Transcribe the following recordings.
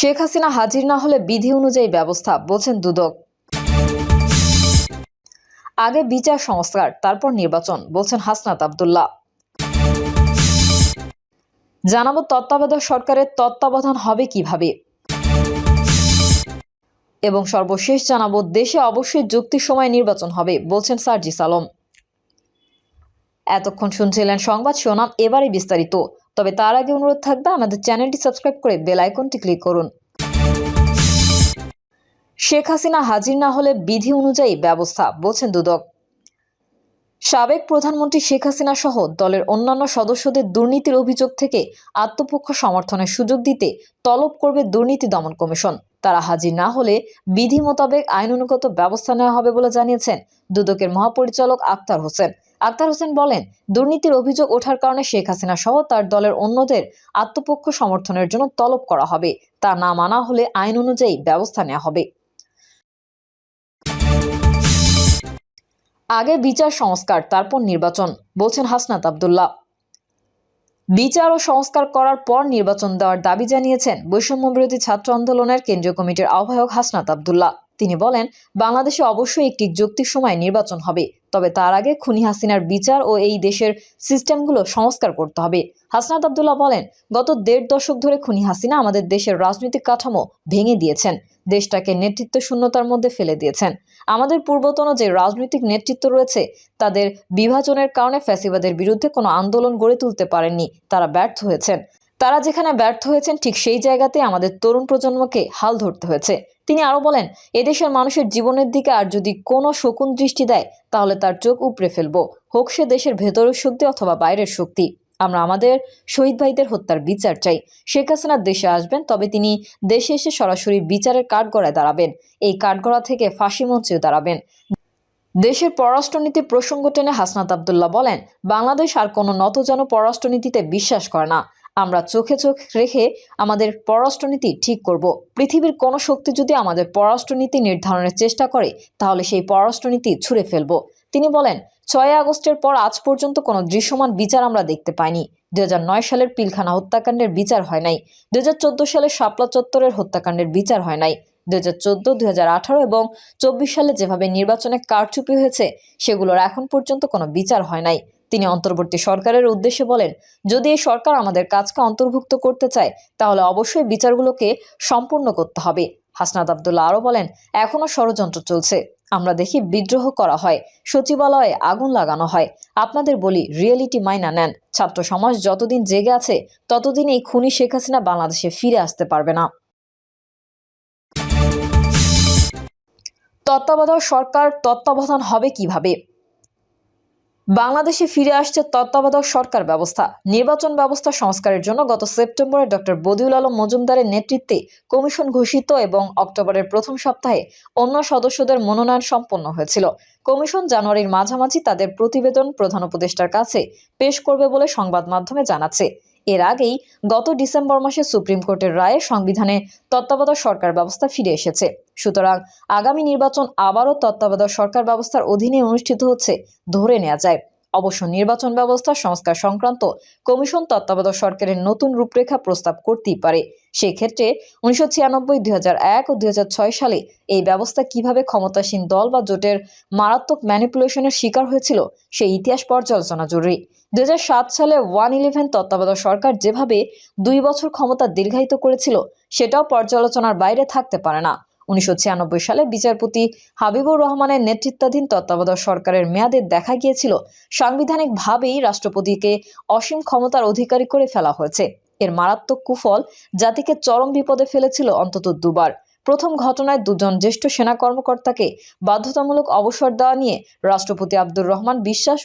শেখ হাসিনা হাজির না হলে বিধি অনুযায়ী ব্যবস্থা, বলছেন দুদক। আগে বিচার সংস্কার, তারপর নির্বাচন, বলছেন হাসনাত আব্দুল্লাহ। জানাবো তত্ত্বাবধায়ক সরকারের তত্ত্বাবধান হবে কিভাবে, এবং সর্বশেষ জানাবো দেশে অবশ্যই যুক্তির সময় নির্বাচন হবে, বলছেন সার্জিস আলম। এতক্ষণ শুনছিলেন সংবাদ শিরোনাম, এবারে বিস্তারিত। তবে তার আগে অনুরোধ থাকবে আমাদের চ্যানেলটি সাবস্ক্রাইব করে বেল আইকনটি ক্লিক করুন। শেখ হাসিনা হাজির না হলে বিধি অনুযায়ী ব্যবস্থা, বলছেন দুদক। সাবেক প্রধানমন্ত্রী শেখ হাসিনা সহ দলের অন্যান্য সদস্যদের দুর্নীতির অভিযোগ থেকে আত্মপক্ষ সমর্থনের সুযোগ দিতে তলব করবে দুর্নীতি দমন কমিশন। তারা হাজির না হলে বিধি মোতাবেক আইনানুগত ব্যবস্থা নেওয়া হবে বলে জানিয়েছেন দুদকের মহাপরিচালক আক্তার হোসেন। আক্তার হোসেন বলেন, দুর্নীতির অভিযোগ ওঠার কারণে শেখ হাসিনা সহ তার দলের অন্যদের আত্মপক্ষ সমর্থনের জন্য তলব করা হবে। তা না মানা হলে আইন অনুযায়ী ব্যবস্থা নেওয়া হবে। আগে বিচার সংস্কার, তারপর নির্বাচন, বলছেন হাসনাত আব্দুল্লাহ। বিচার ও সংস্কার করার পর নির্বাচন দেওয়ার দাবি জানিয়েছেন বৈষম্য বিরোধী ছাত্র আন্দোলনের কেন্দ্রীয় কমিটির আহ্বায়ক হাসনাত আব্দুল্লাহ। তিনি বলেন, বাংলাদেশে অবশ্যই একটি যৌক্তিক সময় নির্বাচন হবে, তবে তার আগে খুনি হাসিনার বিচার ও এই দেশের সিস্টেমগুলো সংস্কার করতে হবে। হাসনাত আব্দুল্লাহ বলেন, গত ১.৫ দশক ধরে খুনি হাসিনা আমাদের দেশের রাজনৈতিক কাঠামো ভেঙে দিয়েছেন, দেশটাকে নেতৃত্ব শূন্যতার মধ্যে ফেলে দিয়েছেন। আমাদের পূর্বতন যে রাজনৈতিক নেতৃত্ব রয়েছে তাদের বিভাজনের কারণে ফ্যাসিবাদের বিরুদ্ধে কোনো আন্দোলন গড়ে তুলতে পারেননি, তারা ব্যর্থ হয়েছেন। তারা যেখানে ব্যর্থ হয়েছেন ঠিক সেই জায়গাতে আমাদের তরুণ প্রজন্মকে হাল ধরতে হয়েছে। তিনি আরো বলেন, এদেশের মানুষের জীবনের দিকে আর যদি কোনো শকুন দৃষ্টি দেয় তাহলে তার চোখ উপড়ে ফেলবো, হোক সে দেশের ভেতরের শক্তি অথবা বাইরের শক্তি। আমরা আমাদের শহীদ ভাইদের হত্যার বিচার চাই। শেখ হাসিনা দেশে আসবেন, তবে তিনি দেশে এসে সরাসরি বিচারের কাঠগড়ায় দাঁড়াবেন, এই কাঠগড়া থেকে ফাঁসি মঞ্চেও দাঁড়াবেন। দেশের পররাষ্ট্রনীতি প্রসঙ্গ টেনে হাসনাত আব্দুল্লাহ বলেন, বাংলাদেশ আর কোনো নতজানু পররাষ্ট্রনীতিতে বিশ্বাস করে না। আমরা চোখে চোখ রেখে আমাদের পররাষ্ট্রনীতি ঠিক করব। পৃথিবীর কোনো শক্তি যদি আমাদের পররাষ্ট্রনীতি নির্ধারণের চেষ্টা করে তাহলে সেই পররাষ্ট্রনীতি ছুঁড়ে ফেলব। তিনি বলেন, ৬ আগস্টের পর আজ পর্যন্ত কোনো দৃশ্যমান বিচার আমরা দেখতে পাইনি। ২০০৯ সালের পিলখানা হত্যাকাণ্ডের বিচার হয় নাই। ২০১৪ সালের শাপলা চত্বরের হত্যাকাণ্ডের বিচার হয় নাই। ২০১৪, ২০১৮ এবং ২৪ সালে যেভাবে নির্বাচনে কারচুপি হয়েছে সেগুলোর এখন পর্যন্ত কোনো বিচার হয় নাই। তিনি অন্তর্বর্তী সরকারের উদ্দেশ্যে বলেন, যদি এই সরকার আমাদের কাজকে অন্তর্ভুক্ত করতে চায় তাহলে অবশ্যই বিচারগুলোকে সম্পূর্ণ করতে হবে। হাসনাত আব্দুল্লাহ আরও বলেন, এখনো ষড়যন্ত্র চলছে। আমরা দেখি বিদ্রোহ করা হয়, সচিবালয়ে আগুন লাগানো হয়। আপনাদের বলি, রিয়েলিটি মাইনা নেন। ছাত্র সমাজ যতদিন জেগে আছে ততদিন এই খুনি শেখ হাসিনা বাংলাদেশে ফিরে আসতে পারবে না। তত্ত্বাবধায়ক সরকার তত্ত্বাবধান হবে কিভাবে? বাংলাদেশে ফিরে আসছে তত্ত্বাবধায়ক সরকার ব্যবস্থা। নির্বাচন ব্যবস্থা সংস্কারের জন্য গত সেপ্টেম্বরে ডক্টর বদিউল আলম মজুমদারের নেতৃত্বে কমিশন ঘোষিত এবং অক্টোবরের প্রথম সপ্তাহে অন্য সদস্যদের মনোনয়ন সম্পন্ন হয়েছিল। কমিশন জানুয়ারির মাঝামাঝি তাদের প্রতিবেদন প্রধান উপদেষ্টার কাছে পেশ করবে বলে সংবাদ মাধ্যমে জানাচ্ছে। এর আগেই গত ডিসেম্বর মাসে সুপ্রিম কোর্টের রায়ে সংবিধানে তত্ত্বাবধায়ক সরকার ব্যবস্থা ফিরে এসেছে। সুতরাং আগামী নির্বাচন আবারও তত্ত্বাবধায়ক সরকার ব্যবস্থার অধীনে অনুষ্ঠিত হচ্ছে ধরে নেওয়া যায়। অবশ্য নির্বাচন ব্যবস্থা সংস্কার সংক্রান্ত কমিশন তত্ত্বাবধায়ক সরকারের নতুন রূপরেখা প্রস্তাব করতেই পারে। সেই ক্ষেত্রে ১৯৯৬, ২০০১ ও ২০০৬ সালে এই ব্যবস্থা কিভাবে ক্ষমতাসীন দল বা জোটের মারাত্মক ম্যানিপুলেশনের শিকার হয়েছিল সেই ইতিহাস পর্যালোচনা জরুরি। ২০০৭ সালে 1-11 তত্ত্বাবধায়ক সরকার যেভাবে ২ বছর ক্ষমতা দীর্ঘায়িত করেছিল সেটাও পর্যালোচনার বাইরে থাকতে পারে না। ১৯৯৬ সালে বিচারপতি হাবিবুর রহমানের নেতৃত্বাধীন তত্ত্বাবধায়ক সরকারের মেয়াদে দেখা গিয়েছিল সাংবিধানিকভাবেই রাষ্ট্রপতিকে অসীম ক্ষমতার অধিকারী করে ফেলা হয়েছে। এর মারাত্মক কুফল জাতিকে চরম বিপদে ফেলেছিল অন্তত দুবার। প্রথম ঘটনায় ২ জন জ্যেষ্ঠ সেনা কর্মকর্তাকে বাধ্যতামূলক অবসর দেওয়া নিয়ে রাষ্ট্রপতি আব্দুর রহমান বিশ্বাস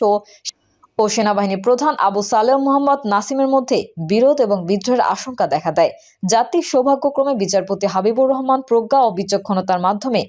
ও সেনাবাহিনী প্রধান আবু সালেহ মোহাম্মদ নাসিমের মধ্যে বিরোধ এবং বিদ্রোহের আশঙ্কা দেখা দেয়। জাতির সৌভাগ্যক্রমে বিচারপতি হাবিবুর রহমান প্রজ্ঞা ও বিচক্ষণতার মাধ্যমে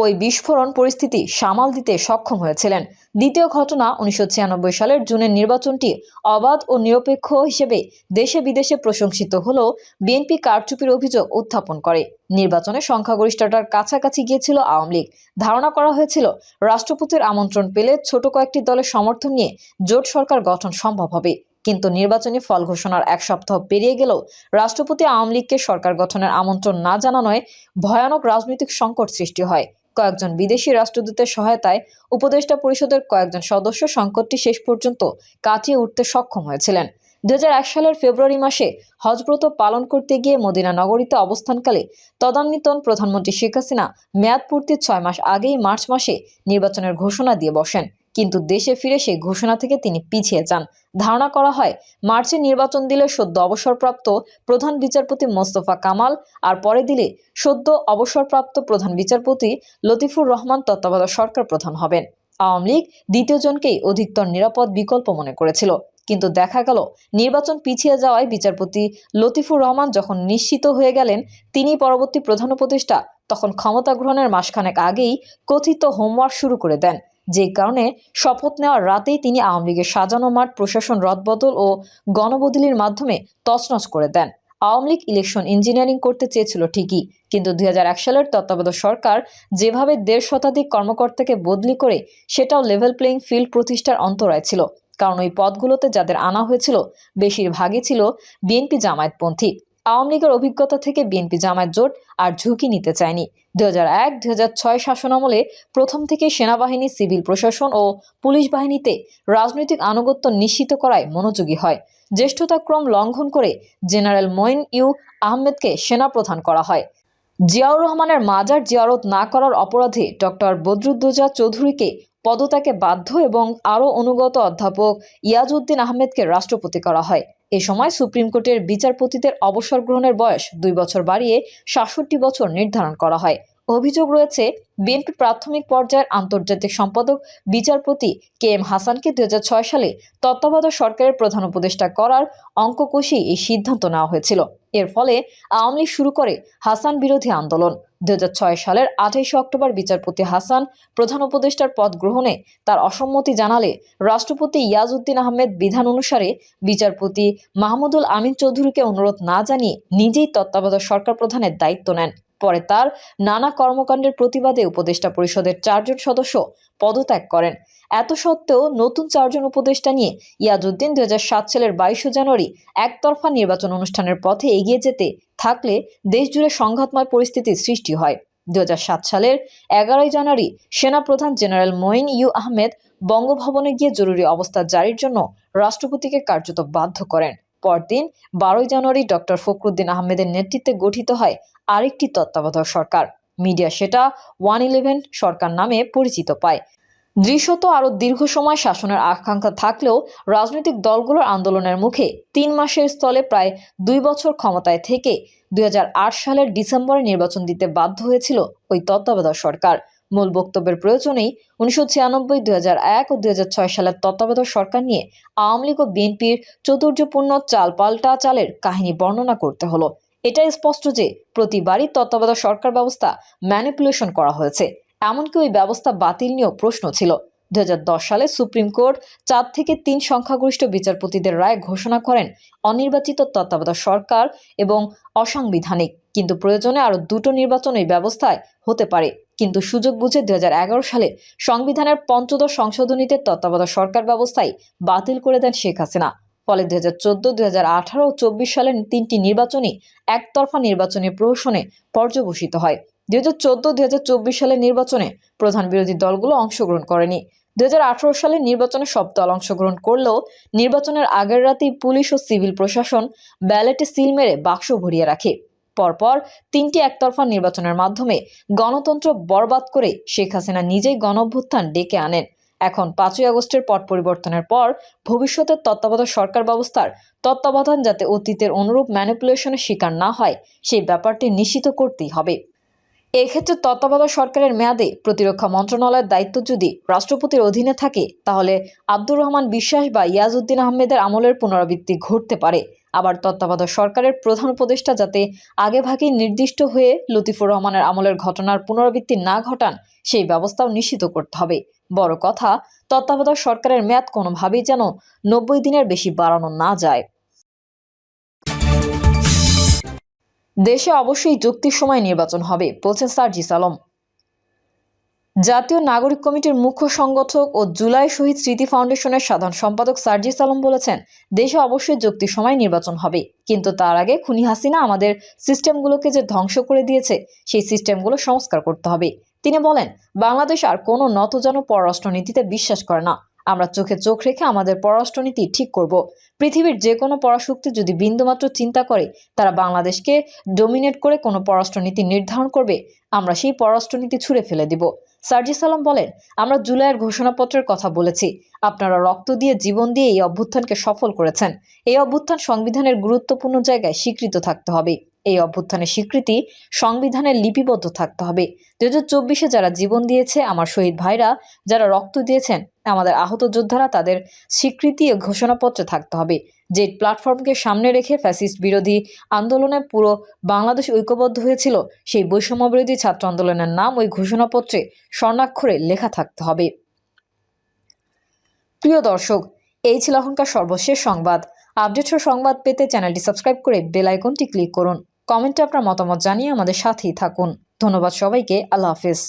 ওই বিস্ফোরণ পরিস্থিতি সামাল দিতে সক্ষম হয়েছিলেন। দ্বিতীয় ঘটনা ১৯৯৬ সালের জুনের নির্বাচনটি অবাধ ও নিরপেক্ষ হিসেবে দেশে বিদেশে প্রশংসিত হলেও বিএনপি কারচুপির অভিযোগ উত্থাপন করে। নির্বাচনে সংখ্যাগরিষ্ঠতার কাছাকাছি গিয়েছিল আওয়ামী লীগ। ধারণা করা হয়েছিল রাষ্ট্রপতির আমন্ত্রণ পেলে ছোট কয়েকটি দলের সমর্থন নিয়ে জোট সরকার গঠন সম্ভব হবে। কিন্তু নির্বাচনী ফল ঘোষণার এক সপ্তাহ পেরিয়ে গেলেও রাষ্ট্রপতি আওয়ামী লীগকে সরকার গঠনের আমন্ত্রণ না জানানোয় ভয়ানক রাজনৈতিক সংকট সৃষ্টি হয়। কয়েকজন বিদেশি রাষ্ট্রদূতের সহায়তায় উপদেষ্টা পরিষদের কয়েকজন সদস্য সংকটটি শেষ পর্যন্ত কাটিয়ে উঠতে সক্ষম হয়েছিলেন। 2001 সালের ফেব্রুয়ারি মাসে হজব্রত পালন করতে গিয়ে মদিনা নগরীতে অবস্থানকালে তদানীন্তন প্রধানমন্ত্রী শেখ হাসিনা মেয়াদ পূর্তির 6 মাস আগেই মার্চ মাসে নির্বাচনের ঘোষণা দিয়ে বসেন। কিন্তু দেশে ফিরে সেই ঘোষণা থেকে তিনি পিছিয়ে যান। ধারণা করা হয় মার্চে নির্বাচন দিলে সদ্য অবসরপ্রাপ্ত প্রধান বিচারপতি মোস্তফা কামাল আর পরে দিলে সদ্য অবসরপ্রাপ্ত প্রধান বিচারপতি লতিফুর রহমান তত্ত্বাবধায়ক সরকার প্রধান হবেন। আওয়ামী লীগ দ্বিতীয় জনকেই অধিকতর নিরাপদ বিকল্প মনে করেছিল। কিন্তু দেখা গেল নির্বাচন পিছিয়ে যাওয়ায় বিচারপতি লতিফুর রহমান যখন নিশ্চিত হয়ে গেলেন তিনি পরবর্তী প্রধান উপদেষ্টা, তখন ক্ষমতা গ্রহণের মাসখানেক আগেই কথিত হোমওয়ার্ক শুরু করে দেন। যে কারণে শপথ নেওয়ার রাতেই তিনি আওয়ামী লীগের সাজানো মাঠ প্রশাসন রদবদল ও গণবদলির মাধ্যমে তছনছ করে দেন। আওয়ামী লীগ ইলেকশন ইঞ্জিনিয়ারিং করতে চেয়েছিল ঠিকই, কিন্তু 2001 সালের তত্ত্বাবধায়ক সরকার যেভাবে 1.5 শতাধিক কর্মকর্তাকে বদলি করে সেটাও লেভেল প্লেইং ফিল্ড প্রতিষ্ঠার অন্তরায় ছিল। কারণ ওই পদগুলোতে যাদের আনা হয়েছিল বেশিরভাগই ছিল বিএনপি জামায়াতপন্থী। আওয়ামী লীগের অভিজ্ঞতা থেকে বিএনপি জামায়াত জোট আর ঝুঁকি নিতে চায়নি। 2001-2006 শাসনামলে প্রথম থেকে সেনাবাহিনী, সিভিল প্রশাসন ও পুলিশ বাহিনীতে রাজনৈতিক আনুগত্য নিশ্চিত করায় মনোযোগী হয়। জ্যেষ্ঠতাক্রম লঙ্ঘন করে জেনারেল মঈন ইউ আহমেদকে সেনাপ্রধান করা হয়। জিয়াউর রহমানের মাজার জিয়ারত না করার অপরাধে ডক্টর বদরুদ্দোজা চৌধুরীকে পদত্যাগে বাধ্য এবং আরও অনুগত অধ্যাপক ইয়াজউদ্দিন আহমেদকে রাষ্ট্রপতি করা হয়। এ সময় সুপ্রিম কোর্টের বিচারপতিদের অবসর গ্রহণের বয়স 2 বছর বাড়িয়ে 67 বছর নির্ধারণ করা হয়। অভিযোগ রয়েছে বিএনপি প্রাথমিক পর্যায়ের আন্তর্জাতিক সম্পাদক বিচারপতি KM হাসানকে 2006 সালে তত্ত্বাবধায়ক সরকারের প্রধান উপদেষ্টা করার অঙ্ক কষেই এই সিদ্ধান্ত নেওয়া হয়েছিল। এর ফলে আওয়ামী লীগ শুরু করে হাসান বিরোধী আন্দোলন। 2006 সালের 28 অক্টোবর বিচারপতি হাসান প্রধান উপদেষ্টার পদ গ্রহণে তার অসম্মতি জানালে রাষ্ট্রপতি ইয়াজউদ্দিন আহমেদ বিধান অনুসারে বিচারপতি মাহমুদুল আমিন চৌধুরীকে অনুরোধ না জানিয়ে নিজেই তত্ত্বাবধায়ক সরকার প্রধানের দায়িত্ব নেন। পরে তার নানা কর্মকাণ্ডের প্রতিবাদে উপদেষ্টা পরিষদের 4 জন সদস্য পদত্যাগ করেন। এত সত্ত্বেও নতুন 4 জন উপদেষ্টা নিয়ে ইয়াজউদ্দিন 2007 সালের 22 জানুয়ারি একতরফা নির্বাচন অনুষ্ঠানের পথে এগিয়ে যেতে থাকলে দেশজুড়ে সংঘাতময় পরিস্থিতির সৃষ্টি হয়। 2007 সালের 11 জানুয়ারি সেনাপ্রধান জেনারেল মঈন ইউ আহমেদ বঙ্গভবনে গিয়ে জরুরি অবস্থা জারির জন্য রাষ্ট্রপতিকে কার্যত বাধ্য করেন। পরদিন 12 জানুয়ারি ডক্টর ফখরুদ্দিন আহমেদের নেতৃত্বে গঠিত হয় আরেকটি তত্ত্বাবধায়ক সরকার। মিডিয়া সেটা 111 সরকার নামে পরিচিত পায়। দৃশ্যত আরও দীর্ঘ সময় শাসনের আকাঙ্ক্ষা থাকলেও রাজনৈতিক দলগুলোর আন্দোলনের মুখে 3 মাসের স্থলে প্রায় 2 বছর ক্ষমতায় থেকে 2008 সালের ডিসেম্বরে নির্বাচন দিতে বাধ্য হয়েছিল ওই তত্ত্বাবধায়ক সরকার। মূল বক্তব্যের প্রয়োজনেই 1996, 2001 ও 2006 সালের তত্ত্বাবধায়ক সরকার নিয়ে আওয়ামী লীগ ও বিএনপির চতুর্যপূর্ণ চালপাল্টা চালের কাহিনী বর্ণনা করতে হলো। এটা স্পষ্ট যে প্রতিবারই তত্ত্বাবধায়ক সরকার ব্যবস্থা ম্যানিপুলেশন করা হয়েছে। এমনকি ওই ব্যবস্থা বাতিল নিয়েও প্রশ্ন ছিল। 2010 সালে সুপ্রিম কোর্ট 4 থেকে 3 সংখ্যাগরিষ্ঠ বিচারপতিদের রায় ঘোষণা করেন অনির্বাচিত তত্ত্বাবধায়ক সরকার এবং অসাংবিধানিক। কিন্তু প্রয়োজনে আরও 2টো নির্বাচন এই ব্যবস্থায় হতে পারে। কিন্তু সুযোগ বুঝে 2011 সালে সংবিধানের 15 সংশোধনীতে তত্ত্বাবধায়ক সরকার ব্যবস্থাই বাতিল করে দেন শেখ হাসিনা। ফলে 2014, 2018 ও 24 সালের 3টি নির্বাচনই একতরফা নির্বাচনী প্রহসনে পর্যবসিত হয়। 2014-2024 সালের নির্বাচনে প্রধান বিরোধী দলগুলো অংশগ্রহণ করেনি। 2018 সালের নির্বাচনে সব দল অংশগ্রহণ করলেও নির্বাচনের আগের রাতেই পুলিশ ও সিভিল প্রশাসন ব্যালটে সিল মেরে বাক্স ভরিয়ে রাখে। পরপর 3টি একতরফা নির্বাচনের মাধ্যমে গণতন্ত্র বরবাদ করে শেখ হাসিনা নিজেই গণঅভ্যুত্থান ডেকে আনেন। এখন 5ই আগস্টের পট পরিবর্তনের পর ভবিষ্যতের তত্ত্বাবধায়ক সরকার ব্যবস্থার তত্ত্বাবধান যাতে অতীতের অনুরূপ ম্যানিপুলেশনের শিকার না হয় সেই ব্যাপারটি নিশ্চিত করতেই হবে। এক্ষেত্রে তত্ত্বাবধায়ক সরকারের মেয়াদে প্রতিরক্ষা মন্ত্রণালয়ের দায়িত্ব যদি রাষ্ট্রপতির অধীনে থাকে তাহলে আব্দুর রহমান বিশ্বাস বা ইয়াজউদ্দিন আহমেদের আমলের পুনরাবৃত্তি ঘটতে পারে। আবার তত্ত্বাবধায়ক সরকারের প্রধান উপদেষ্টা যাতে আগেভাগেই নির্দিষ্ট হয়ে লতিফুর রহমানের আমলের ঘটনার পুনরাবৃত্তি না ঘটান সেই ব্যবস্থাও নিশ্চিত করতে হবে। বড় কথা, তত্ত্বাবধায়ক সরকারের মেয়াদ কোনোভাবেই যেন 90 দিনের বেশি বাড়ানো না যায়। দেশে অবশ্যই যুক্তির সময় নির্বাচন হবে, বলছেন সার্জিস আলম। জাতীয় নাগরিক কমিটির মুখ্য সংগঠক ও জুলাই শহীদ স্মৃতি ফাউন্ডেশনের সাধারণ সম্পাদক সার্জিস আলম বলেছেন, দেশে অবশ্যই যুক্তির সময় নির্বাচন হবে, কিন্তু তার আগে খুনি হাসিনা আমাদের সিস্টেমগুলোকে যে ধ্বংস করে দিয়েছে সেই সিস্টেমগুলো সংস্কার করতে হবে। তিনি বলেন, বাংলাদেশ আর কোনো নতজানু পররাষ্ট্রনীতিতে বিশ্বাস করে না। আমরা চোখে চোখ রেখে আমাদের পররাষ্ট্রনীতি ঠিক করব। পৃথিবীর যে কোনো পরাশক্তি যদি বিন্দুমাত্র চিন্তা করে তারা বাংলাদেশকে ডোমিনেট করে কোনো পররাষ্ট্রনীতি নির্ধারণ করবে, আমরা সেই পররাষ্ট্রনীতি ছুঁড়ে ফেলে দিব। সার্জিস আলম বলেন, আমরা জুলাইয়ের ঘোষণাপত্রের কথা বলেছি। আপনারা রক্ত দিয়ে, জীবন দিয়ে এই অভ্যুত্থানকে সফল করেছেন। এই অভ্যুত্থান সংবিধানের গুরুত্বপূর্ণ জায়গায় স্বীকৃত থাকতে হবে। এই অভ্যুত্থানের স্বীকৃতি সংবিধানের লিপিবদ্ধ থাকতে হবে। 2024-এ যারা জীবন দিয়েছে, আমার শহীদ ভাইরা যারা রক্ত দিয়েছেন, আমাদের আহত যোদ্ধারা, তাদের স্বীকৃতি ও ঘোষণাপত্রে থাকতে হবে। যে প্ল্যাটফর্মকে সামনে রেখে ফ্যাসিস্ট বিরোধী আন্দোলনে পুরো বাংলাদেশ ঐক্যবদ্ধ হয়েছিল, সেই বৈষম্য বিরোধী ছাত্র আন্দোলনের নাম ওই ঘোষণাপত্রে স্বর্ণাক্ষরে লেখা থাকতে হবে। প্রিয় দর্শক, এই ছিল এখনকার সর্বশেষ সংবাদ। আপডেট ও সংবাদ পেতে চ্যানেলটি সাবস্ক্রাইব করে বেল আইকনটি ক্লিক করুন। কমেন্টে আপনার মতামত জানিয়ে আমাদের সাথেই থাকুন। ধন্যবাদ সবাইকে। আল্লাহ হাফেজ।